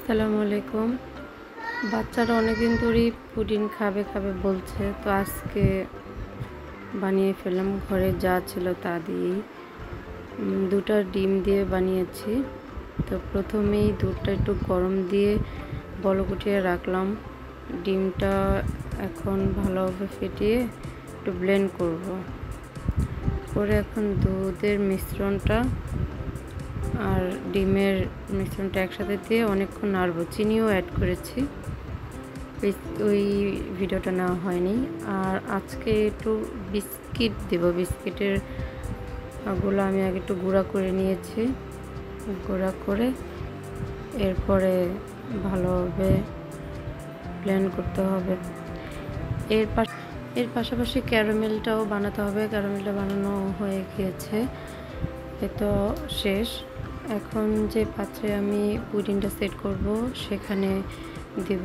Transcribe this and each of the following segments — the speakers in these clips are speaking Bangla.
আসসালামু আলাইকুম। বাচ্চারা অনেকদিন ধরেই পুডিং খাবে খাবে বলছে, তো আজকে বানিয়ে ফেললাম। ঘরে যা ছিল তা দিয়েই দুটা ডিম দিয়ে বানিয়েছি। তো প্রথমেই দুধটা একটু গরম দিয়ে বলক উঠিয়ে রাখলাম। ডিমটা এখন ভালোভাবে ফেটিয়ে একটু ব্লেন্ড করব। করে এখন দুধের মিশ্রণটা আর ডিমের মিশ্রণটা একসাথে দিয়ে অনেকক্ষণ নাড়ব। চিনিও অ্যাড করেছি, ওই ভিডিওটা নেওয়া হয়নি। আর আজকে একটু বিস্কিট দেব। বিস্কিটের গুলো আমি আগে একটু গুঁড়া করে নিয়েছি। গুঁড়া করে এরপরে ভালোভাবে ব্লেন্ড করতে হবে। এর পাশাপাশি ক্যারামেলটাও বানাতে হবে। ক্যারামেলটা বানানো হয়ে গিয়েছে, এ তো শেষ। এখন যে পাত্রে আমি পুডিংটা সেট করব সেখানে দিব।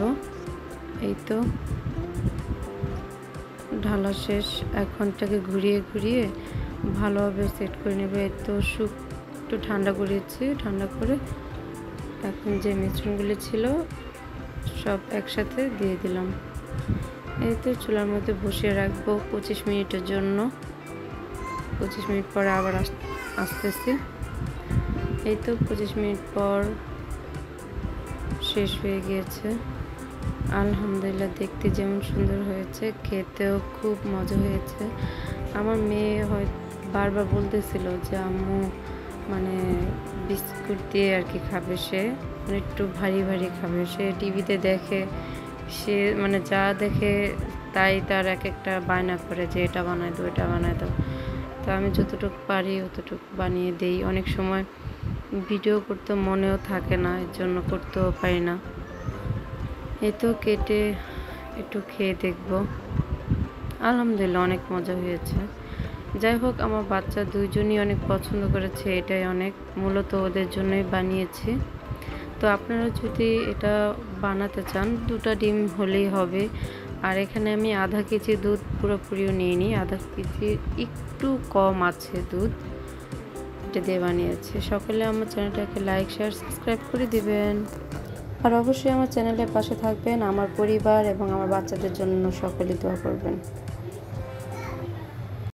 এই তো ঢালা শেষ। এখন এটাকে ঘুরিয়ে ঘুরিয়ে ভালোভাবে সেট করে নেবে। তো একটু ঠান্ডা করেছি, ঠান্ডা করে এখন যে মিশ্রণগুলি ছিল সব একসাথে দিয়ে দিলাম। এই তো চুলার মধ্যে বসিয়ে রাখবো 25 মিনিটের জন্য। 25 মিনিট পরে আবার আসতেছি। এই তো 25 মিনিট পর শেষ হয়ে গিয়েছে। আলহামদুলিল্লাহ, দেখতে যেমন সুন্দর হয়েছে, খেতেও খুব মজা হয়েছে। আমার মেয়ে বারবার বলতেছিল যে আম্মু মানে বিস্কুট দিয়ে আর কি খাবে, সে মানে একটু ভারী ভারী খাবে। সে টিভিতে দেখে, সে মানে যা দেখে তাই তার এক একটা বায়না করে যে এটা বানায় দাও, এটা বানায় দাও। তো আমি যতটুকু পারি অতটুকু বানিয়ে দেই। অনেক সময় ভিডিও করতে মনেও থাকে না, এর জন্য করতেও পারি না। এই তো কেটে একটু খেয়ে দেখব। আলহামদুলিল্লাহ, অনেক মজা হয়েছে। যাই হোক, আমার বাচ্চা দুইজনই অনেক পছন্দ করেছে, এটাই অনেক। মূলত ওদের জন্যই বানিয়েছি। তো আপনারা যদি এটা বানাতে চান, দুটা ডিম হলেই হবে। আর এখানে আমি আধা কেজি দুধ পুরোপুরিও নিইনি, আধা কেজি একটু কম আছে দুধ, এটা দিয়ে বানিয়েছি। সকলে আমার চ্যানেলটাকে লাইক, শেয়ার, সাবস্ক্রাইব করে দিবেন। আর অবশ্যই আমার চ্যানেলের পাশে থাকবেন। আমার পরিবার এবং আমার বাচ্চাদের জন্য সকলে দোয়া করবেন।